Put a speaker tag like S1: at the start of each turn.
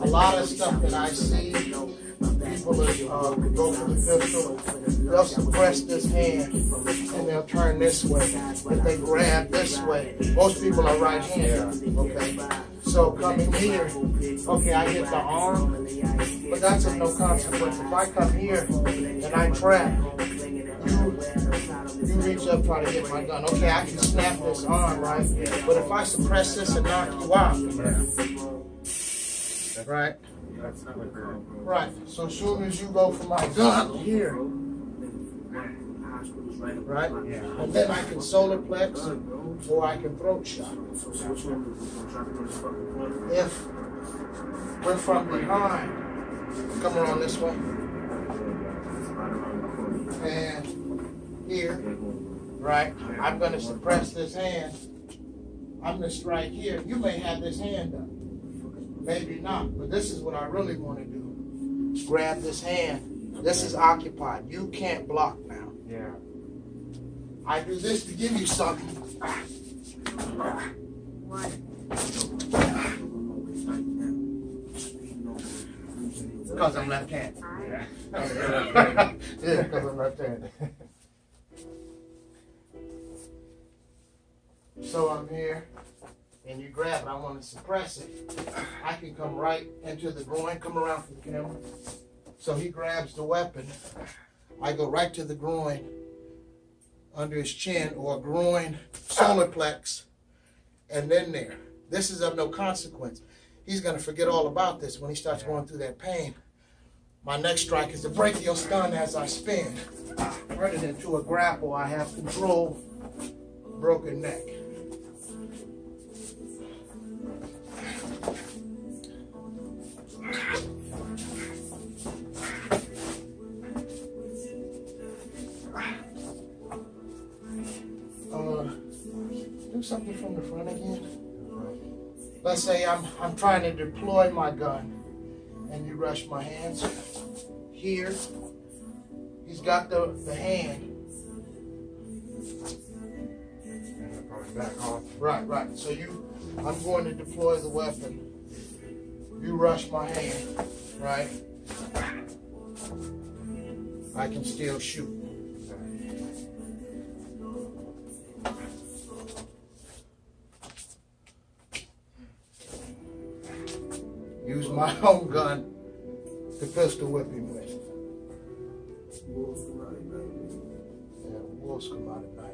S1: a lot of stuff that I see, people go for the pistol, they'll suppress this hand and they'll turn this way. If they grab this way, most people are right-handed, okay? So coming here, okay, I hit the arm, but that's of no consequence. If I come here and I trap, you reach up, try to get my gun. Okay, I can snap this arm, right? But if I suppress this and knock you out, right? Right. So as soon as you go for my gun here, right? And then I can solar plex or I can throat shot. If we're from behind, come around this way. And here, right? I'm going to suppress this hand. I'm going to strike here. You may have this hand up. Maybe not, but this is what I really want to do. Grab this hand. This is occupied. You can't block now.
S2: Yeah.
S1: I do this to give you something. Because I'm left-handed. Yeah. Yeah, because I'm left-handed. So I'm here, and you grab it. I want to suppress it. I can come right into the groin. Come around for the camera. So he grabs the weapon. I go right to the groin, under his chin, or groin solar plex, and then there. This is of no consequence. He's going to forget all about this when he starts going through that pain. My next strike is a brachial stun as I spin. Turn it into a grapple. I have control. Broken neck. Do something from the front again. Let's say I'm trying to deploy my gun and you rush my hands. Here, he's got the hand.
S2: Back off.
S1: Right. So I'm going to deploy the weapon. You rush my hand, right? I can still shoot. Use my own gun to pistol whip him with. Yeah, wolves come out at night.